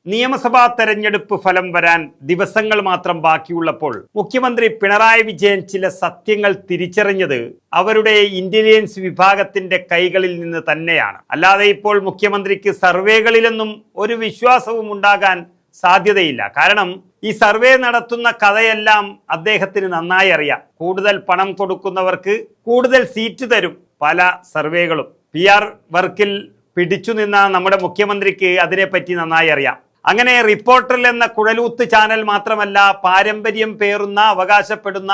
നിയമസഭാ തെരഞ്ഞെടുപ്പ് ഫലം വരാൻ ദിവസങ്ങൾ മാത്രം ബാക്കിയുള്ളപ്പോൾ മുഖ്യമന്ത്രി പിണറായി വിജയൻ ചില സത്യങ്ങൾ തിരിച്ചറിഞ്ഞത് അവരുടെ ഇന്റലിജൻസ് വിഭാഗത്തിന്റെ കൈകളിൽ നിന്ന് തന്നെയാണ്. അല്ലാതെ ഇപ്പോൾ മുഖ്യമന്ത്രിക്ക് സർവേകളിലൊന്നും ഒരു വിശ്വാസവും ഉണ്ടാകാൻ സാധ്യതയില്ല. കാരണം ഈ സർവേ നടത്തുന്ന കഥയെല്ലാം അദ്ദേഹത്തിന് നന്നായി അറിയാം. കൂടുതൽ പണം കൊടുക്കുന്നവർക്ക് കൂടുതൽ സീറ്റ് തരും പല സർവേകളും. PR വർക്കിൽ പിടിച്ചു നിന്ന നമ്മുടെ മുഖ്യമന്ത്രിക്ക് അതിനെപ്പറ്റി നന്നായി അറിയാം. അങ്ങനെ റിപ്പോർട്ടർ എന്ന കുഴലൂത്ത് ചാനൽ മാത്രമല്ല, പാരമ്പര്യം പേറുന്ന അവകാശപ്പെടുന്ന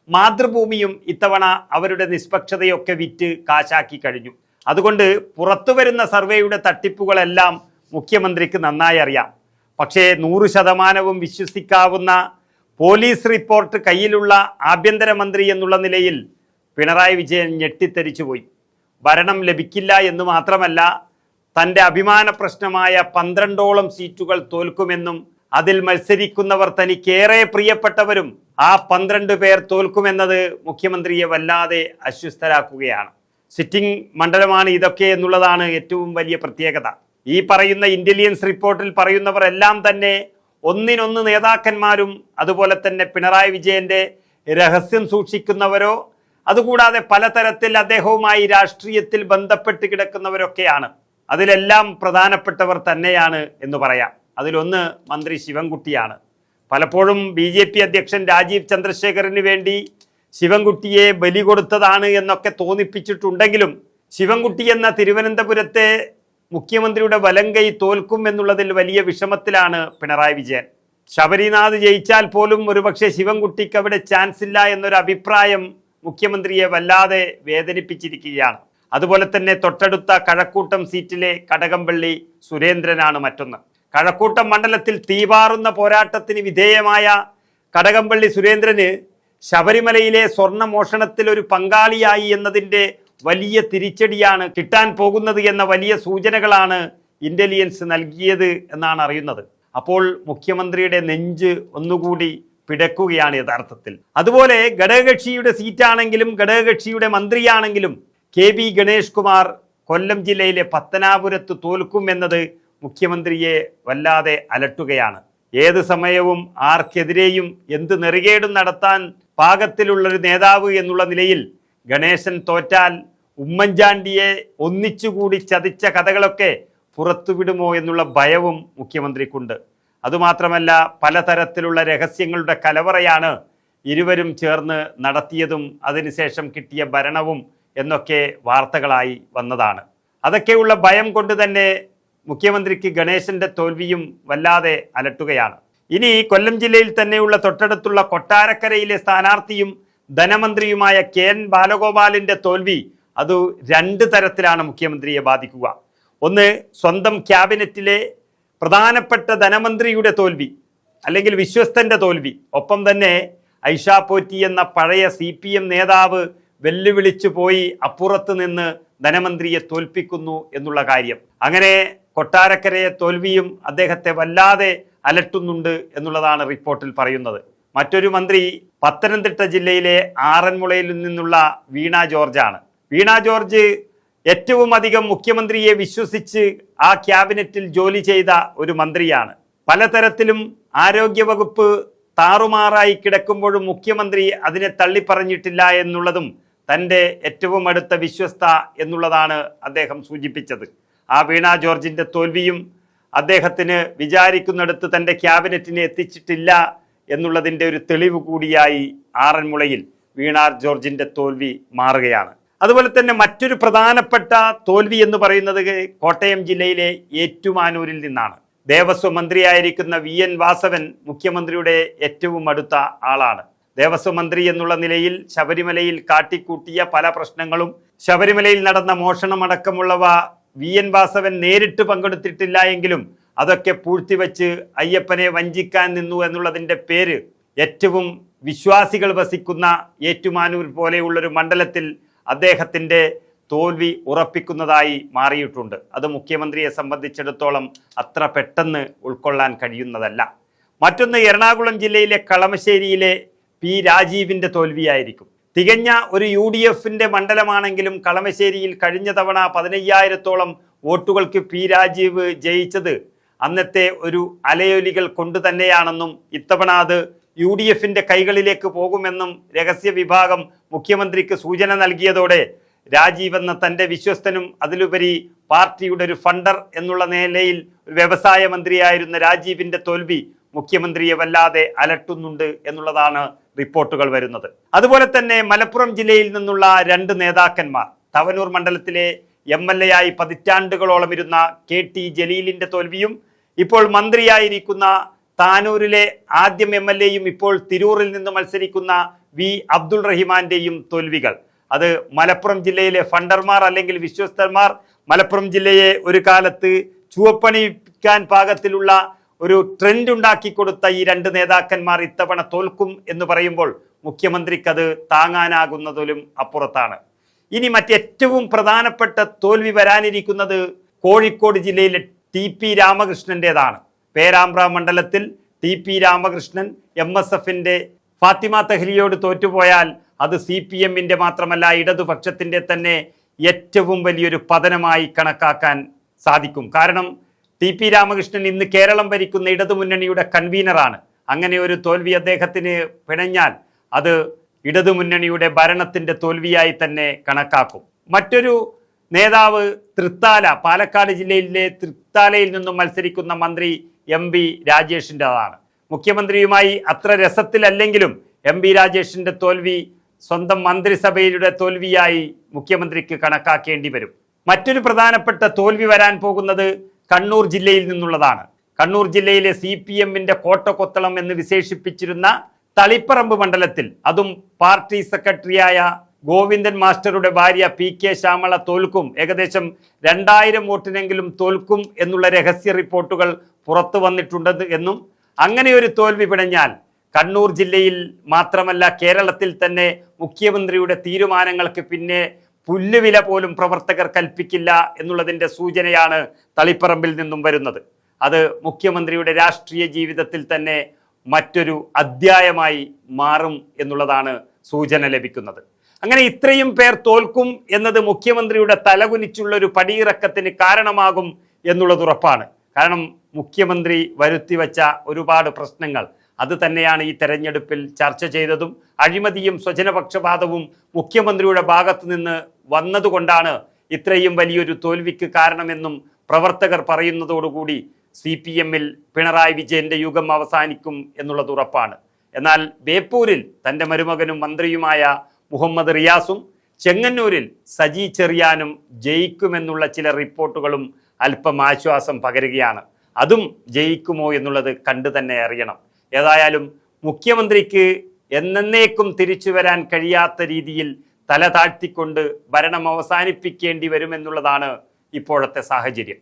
മാതൃഭൂമിയും ഇത്തവണ അവരുടെ നിഷ്പക്ഷതയൊക്കെ വിറ്റ് കാശാക്കി കഴിഞ്ഞു. അതുകൊണ്ട് പുറത്തു വരുന്ന സർവേയുടെ തട്ടിപ്പുകളെല്ലാം മുഖ്യമന്ത്രിക്ക് നന്നായി അറിയാം. പക്ഷേ 100% വിശ്വസിക്കാവുന്ന പോലീസ് റിപ്പോർട്ട് കയ്യിലുള്ള ആഭ്യന്തരമന്ത്രി എന്നുള്ള നിലയിൽ പിണറായി വിജയൻ ഞെട്ടിത്തെരിച്ചുപോയി. ഭരണം ലഭിക്കില്ല എന്ന് മാത്രമല്ല, തൻ്റെ അഭിമാന പ്രശ്നമായ 12ഓളം സീറ്റുകൾ തോൽക്കുമെന്നും അതിൽ മത്സരിക്കുന്നവർ തനിക്കേറെ പ്രിയപ്പെട്ടവരും ആ 12 പേർ തോൽക്കുമെന്നത് മുഖ്യമന്ത്രിയെ വല്ലാതെ അസ്വസ്ഥരാക്കുകയാണ്. സിറ്റിംഗ് മണ്ഡലമാണ് ഇതൊക്കെ എന്നുള്ളതാണ് ഏറ്റവും വലിയ പ്രത്യേകത. ഈ പറയുന്ന ഇന്റലിജൻസ് റിപ്പോർട്ടിൽ പറയുന്നവർ എല്ലാം തന്നെ ഒന്നിനൊന്ന് നേതാക്കന്മാരും അതുപോലെ തന്നെ പിണറായി വിജയന്റെ രഹസ്യം സൂക്ഷിക്കുന്നവരോ അതുകൂടാതെ പലതരത്തിൽ അദ്ദേഹവുമായി രാഷ്ട്രീയത്തിൽ ബന്ധപ്പെട്ട് കിടക്കുന്നവരൊക്കെയാണ്. അതിലെല്ലാം പ്രധാനപ്പെട്ടവർ തന്നെയാണ് എന്ന് പറയാം. അതിലൊന്ന് മന്ത്രി ശിവൻകുട്ടിയാണ്. പലപ്പോഴും BJP അധ്യക്ഷൻ രാജീവ് ചന്ദ്രശേഖറിന് വേണ്ടി ശിവൻകുട്ടിയെ ബലി കൊടുത്തതാണ് എന്നൊക്കെ തോന്നിപ്പിച്ചിട്ടുണ്ടെങ്കിലും ശിവൻകുട്ടി എന്ന തിരുവനന്തപുരത്തെ മുഖ്യമന്ത്രിയുടെ വലങ്കൈ തോൽക്കും എന്നുള്ളതിൽ വലിയ വിഷമത്തിലാണ് പിണറായി വിജയൻ. ശബരിനാഥ് ജയിച്ചാൽ പോലും ഒരുപക്ഷെ ശിവൻകുട്ടിക്ക് അവിടെ ചാൻസ് ഇല്ല എന്നൊരു അഭിപ്രായം മുഖ്യമന്ത്രിയെ വല്ലാതെ വേദനിപ്പിച്ചിരിക്കുകയാണ്. അതുപോലെ തന്നെ തൊട്ടടുത്ത കഴക്കൂട്ടം സീറ്റിലെ കടകംപള്ളി സുരേന്ദ്രനാണ് മറ്റൊന്ന്. കഴക്കൂട്ടം മണ്ഡലത്തിൽ തീപാറുന്ന പോരാട്ടത്തിന് വിധേയമായ കടകംപള്ളി സുരേന്ദ്രന് ശബരിമലയിലെ സ്വർണ്ണ മോഷണത്തിൽ ഒരു പങ്കാളിയായി എന്നതിൻ്റെ വലിയ തിരിച്ചടിയാണ് കിട്ടാൻ പോകുന്നത് എന്ന വലിയ സൂചനകളാണ് ഇന്റലിജൻസ് നൽകിയത് എന്നാണ് അറിയുന്നത്. അപ്പോൾ മുഖ്യമന്ത്രിയുടെ നെഞ്ച് ഒന്നുകൂടി പിടക്കുകയാണ് യഥാർത്ഥത്തിൽ. അതുപോലെ ഘടകകക്ഷിയുടെ സീറ്റാണെങ്കിലും ഘടകകക്ഷിയുടെ മന്ത്രിയാണെങ്കിലും KB ഗണേഷ് കുമാർ കൊല്ലം ജില്ലയിലെ പത്തനാപുരത്ത് തോൽക്കും എന്നത് മുഖ്യമന്ത്രിയെ വല്ലാതെ അലട്ടുകയാണ്. ഏത് സമയവും ആർക്കെതിരെയും എന്ത് നെറികേടും നടത്താൻ പാകത്തിലുള്ളൊരു നേതാവ് എന്നുള്ള നിലയിൽ ഗണേശൻ തോറ്റാൽ ഉമ്മൻചാണ്ടിയെ ഒന്നിച്ചുകൂടി ചതിച്ച കഥകളൊക്കെ പുറത്തുവിടുമോ എന്നുള്ള ഭയവും മുഖ്യമന്ത്രിക്കുണ്ട്. അതുമാത്രമല്ല, പലതരത്തിലുള്ള രഹസ്യങ്ങളുടെ കലവറയാണ് ഇരുവരും ചേർന്ന് നടത്തിയതും അതിനുശേഷം കിട്ടിയ ഭരണവും എന്നൊക്കെ വാർത്തകളായി വന്നതാണ്. അതൊക്കെയുള്ള ഭയം കൊണ്ട് തന്നെ മുഖ്യമന്ത്രിക്ക് ഗണേശന്റെ തോൽവിയും വല്ലാതെ അലട്ടുകയാണ്. ഇനി കൊല്ലം ജില്ലയിൽ തന്നെയുള്ള തൊട്ടടുത്തുള്ള കൊട്ടാരക്കരയിലെ സ്ഥാനാർത്ഥിയും ധനമന്ത്രിയുമായ KN ബാലഗോപാലിന്റെ തോൽവി അത് 2 തരത്തിലാണ് മുഖ്യമന്ത്രിയെ ബാധിക്കുക. ഒന്ന്, സ്വന്തം ക്യാബിനറ്റിലെ പ്രധാനപ്പെട്ട ധനമന്ത്രിയുടെ തോൽവി അല്ലെങ്കിൽ വിശ്വസ്തന്റെ തോൽവി. ഒപ്പം തന്നെ ഐഷ പോറ്റി എന്ന പഴയ CPM നേതാവ് വെല്ലുവിളിച്ചു പോയി അപ്പുറത്ത് നിന്ന് ധനമന്ത്രിയെ തോൽപ്പിക്കുന്നു എന്നുള്ള കാര്യം. അങ്ങനെ കൊട്ടാരക്കരയെ തോൽവിയും അദ്ദേഹത്തെ വല്ലാതെ അലട്ടുന്നുണ്ട് എന്നുള്ളതാണ് റിപ്പോർട്ടിൽ പറയുന്നത്. മറ്റൊരു മന്ത്രി പത്തനംതിട്ട ജില്ലയിലെ ആറന്മുളയിൽ നിന്നുള്ള വീണ ജോർജാണ്. വീണ ജോർജ് ഏറ്റവും അധികം മുഖ്യമന്ത്രിയെ വിശ്വസിച്ച് ആ ക്യാബിനറ്റിൽ ജോലി ചെയ്ത ഒരു മന്ത്രിയാണ്. പലതരത്തിലും ആരോഗ്യവകുപ്പ് താറുമാറായി കിടക്കുമ്പോഴും മുഖ്യമന്ത്രി അതിനെ തള്ളിപ്പറഞ്ഞിട്ടില്ല എന്നുള്ളതും തൻ്റെ ഏറ്റവും അടുത്ത വിശ്വസ്ത എന്നുള്ളതാണ് അദ്ദേഹം സൂചിപ്പിച്ചത്. ആ വീണ ജോർജിൻ്റെ തോൽവിയും അദ്ദേഹത്തിന് വിചാരിക്കുന്നിടത്ത് തൻ്റെ ക്യാബിനറ്റിനെ എത്തിച്ചിട്ടില്ല എന്നുള്ളതിൻ്റെ ഒരു തെളിവ് കൂടിയായി ആറന്മുളയിൽ വീണ ജോർജിൻ്റെ തോൽവി മാറുകയാണ്. അതുപോലെ തന്നെ മറ്റൊരു പ്രധാനപ്പെട്ട തോൽവി എന്ന് പറയുന്നത് കോട്ടയം ജില്ലയിലെ ഏറ്റുമാനൂരിൽ നിന്നാണ്. ദേവസ്വം മന്ത്രിയായിരിക്കുന്ന VN വാസവൻ മുഖ്യമന്ത്രിയുടെ ഏറ്റവും അടുത്ത ആളാണ്. ദേവസ്വം മന്ത്രി എന്നുള്ള നിലയിൽ ശബരിമലയിൽ കാട്ടിക്കൂട്ടിയ പല പ്രശ്നങ്ങളും ശബരിമലയിൽ നടന്ന മോഷണമടക്കമുള്ളവ VN വാസവൻ നേരിട്ട് പങ്കെടുത്തിട്ടില്ല എങ്കിലും അതൊക്കെ പൂഴ്ത്തിവെച്ച് അയ്യപ്പനെ വഞ്ചിക്കാൻ നിന്നു എന്നുള്ളതിൻ്റെ പേര് ഏറ്റവും വിശ്വാസികൾ വസിക്കുന്ന ഏറ്റുമാനൂർ പോലെയുള്ളൊരു മണ്ഡലത്തിൽ അദ്ദേഹത്തിൻ്റെ തോൽവി ഉറപ്പിക്കുന്നതായി മാറിയിട്ടുണ്ട്. അത് മുഖ്യമന്ത്രിയെ സംബന്ധിച്ചിടത്തോളം അത്ര പെട്ടെന്ന് ഉൾക്കൊള്ളാൻ കഴിയുന്നതല്ല. മറ്റൊന്ന്, എറണാകുളം ജില്ലയിലെ കളമശ്ശേരിയിലെ P രാജീവിൻ്റെ തോൽവിയായിരിക്കും. തികഞ്ഞ ഒരു UDFിൻ്റെ മണ്ഡലമാണെങ്കിലും കളമശ്ശേരിയിൽ കഴിഞ്ഞ തവണ 15,000-ഓളം വോട്ടുകൾക്ക് P രാജീവ് ജയിച്ചത് അന്നത്തെ ഒരു അലയൊലികൾ കൊണ്ട് തന്നെയാണെന്നും ഇത്തവണ അത് UDFന്റെ കൈകളിലേക്ക് പോകുമെന്നും രഹസ്യ വിഭാഗം മുഖ്യമന്ത്രിക്ക് സൂചന നൽകിയതോടെ രാജീവ് എന്ന തൻ്റെ വിശ്വസ്തനും അതിലുപരി പാർട്ടിയുടെ ഒരു ഫണ്ടർ എന്നുള്ള നിലയിൽ വ്യവസായ മന്ത്രിയായിരുന്ന രാജീവിന്റെ തോൽവി മുഖ്യമന്ത്രിയെ വല്ലാതെ അലട്ടുന്നുണ്ട് എന്നുള്ളതാണ് റിപ്പോർട്ടുകൾ വരുന്നത്. അതുപോലെ തന്നെ മലപ്പുറം ജില്ലയിൽ നിന്നുള്ള 2 നേതാക്കന്മാർ, തവനൂർ മണ്ഡലത്തിലെ MLA ആയി പതിറ്റാണ്ടുകളോളം ഇരുന്ന KT ജലീലിന്റെ തോൽവിയും ഇപ്പോൾ മന്ത്രിയായിരിക്കുന്ന താനൂരിലെ ആദ്യം MLAയും ഇപ്പോൾ തിരൂരിൽ നിന്ന് മത്സരിക്കുന്ന V അബ്ദുൾ റഹിമാന്റെയും തോൽവികൾ, അത് മലപ്പുറം ജില്ലയിലെ ഫണ്ടർമാർ അല്ലെങ്കിൽ വിശ്വസ്തന്മാർ മലപ്പുറം ജില്ലയെ ഒരു കാലത്ത് ചുവപ്പണിക്കാൻ പാകത്തിലുള്ള ഒരു ട്രെൻഡ് ഉണ്ടാക്കി കൊടുത്ത ഈ 2 നേതാക്കന്മാർ ഇത്തവണ തോൽക്കും എന്ന് പറയുമ്പോൾ മുഖ്യമന്ത്രിക്കത് താങ്ങാനാകുന്നതിലും അപ്പുറത്താണ്. ഇനി മറ്റേറ്റവും പ്രധാനപ്പെട്ട തോൽവി വരാനിരിക്കുന്നത് കോഴിക്കോട് ജില്ലയിലെ TP രാമകൃഷ്ണന്റേതാണ്. പേരാമ്പ്ര മണ്ഡലത്തിൽ TP രാമകൃഷ്ണൻ MSFന്റെ ഫാത്തിമ തഹ്ലിയോട് തോറ്റുപോയാൽ അത് CPMന്റെ മാത്രമല്ല ഇടതുപക്ഷത്തിന്റെ തന്നെ ഏറ്റവും വലിയൊരു പതനമായി കണക്കാക്കാൻ സാധിക്കും. കാരണം TP രാമകൃഷ്ണൻ ഇന്ന് കേരളം ഭരിക്കുന്ന ഇടതുമുന്നണിയുടെ കൺവീനറാണ്. അങ്ങനെ ഒരു തോൽവി അദ്ദേഹത്തിന് പിണഞ്ഞാൽ അത് ഇടതുമുന്നണിയുടെ ഭരണത്തിന്റെ തോൽവിയായി തന്നെ കണക്കാക്കും. മറ്റൊരു നേതാവ് പാലക്കാട് ജില്ലയിലെ തൃത്താലയിൽ നിന്നും മത്സരിക്കുന്ന മന്ത്രി MB രാജേഷിൻ്റെതാണ്. മുഖ്യമന്ത്രിയുമായി അത്ര രസത്തിലല്ലെങ്കിലും MB രാജേഷിന്റെ തോൽവി സ്വന്തം മന്ത്രിസഭയുടെ തോൽവിയായി മുഖ്യമന്ത്രിക്ക് കണക്കാക്കേണ്ടി വരും. മറ്റൊരു പ്രധാനപ്പെട്ട തോൽവി വരാൻ പോകുന്നത് കണ്ണൂർ ജില്ലയിൽ നിന്നുള്ളതാണ്. കണ്ണൂർ ജില്ലയിലെ CPMന്റെ കോട്ടക്കൊത്തളം എന്ന് വിശേഷിപ്പിച്ചിരുന്ന തളിപ്പറമ്പ് മണ്ഡലത്തിൽ, അതും പാർട്ടി സെക്രട്ടറിയായ ഗോവിന്ദൻ മാസ്റ്ററുടെ ഭാര്യ PK ശ്യാമള തോൽക്കും, ഏകദേശം 2000 വോട്ടിനെങ്കിലും തോൽക്കും എന്നുള്ള രഹസ്യ റിപ്പോർട്ടുകൾ പുറത്തു വന്നിട്ടുണ്ട് എന്നും, അങ്ങനെ ഒരു തോൽവി പിണഞ്ഞാൽ കണ്ണൂർ ജില്ലയിൽ മാത്രമല്ല കേരളത്തിൽ തന്നെ മുഖ്യമന്ത്രിയുടെ തീരുമാനങ്ങൾക്ക് പിന്നെ പുല്ലുവില പോലും പ്രവർത്തകർ കൽപ്പിക്കില്ല എന്നുള്ളതിൻ്റെ സൂചനയാണ് തളിപ്പറമ്പിൽ നിന്നും വരുന്നത്. അത് മുഖ്യമന്ത്രിയുടെ രാഷ്ട്രീയ ജീവിതത്തിൽ തന്നെ മറ്റൊരു അധ്യായമായി മാറും എന്നുള്ളതാണ് സൂചന ലഭിക്കുന്നത്. അങ്ങനെ ഇത്രയും പേർ തോൽക്കും എന്നത് മുഖ്യമന്ത്രിയുടെ തലകുനിച്ചുള്ള ഒരു പടിയിറക്കത്തിന് കാരണമാകും എന്നുള്ളത് ഉറപ്പാണ്. കാരണം മുഖ്യമന്ത്രി വരുത്തിവെച്ച ഒരുപാട് പ്രശ്നങ്ങൾ അത് തന്നെയാണ് ഈ തെരഞ്ഞെടുപ്പിൽ ചർച്ച ചെയ്തതും. അഴിമതിയും സ്വജനപക്ഷപാതവും മുഖ്യമന്ത്രിയുടെ ഭാഗത്തു നിന്ന് വന്നതുകൊണ്ടാണ് ഇത്രയും വലിയൊരു തോൽവിക്ക് കാരണമെന്നും പ്രവർത്തകർ പറയുന്നതോടുകൂടി CPMൽ പിണറായി വിജയന്റെ യുഗം അവസാനിക്കും എന്നുള്ളത് ഉറപ്പാണ്. എന്നാൽ ബേപ്പൂരിൽ തൻ്റെ മരുമകനും മന്ത്രിയുമായ മുഹമ്മദ് റിയാസും ചെങ്ങന്നൂരിൽ സജി ചെറിയാനും ജയിക്കുമെന്നുള്ള ചില റിപ്പോർട്ടുകളും അല്പം ആശ്വാസം പകരുകയാണ്. അതും ജയിക്കുമോ എന്നുള്ളത് കണ്ടു തന്നെ അറിയണം. ഏതായാലും മുഖ്യമന്ത്രിക്ക് എന്നേക്കും തിരിച്ചു വരാൻ കഴിയാത്ത രീതിയിൽ തല താഴ്ത്തിക്കൊണ്ട് ഭരണം അവസാനിപ്പിക്കേണ്ടി വരുമെന്നുള്ളതാണ് ഇപ്പോഴത്തെ സാഹചര്യം.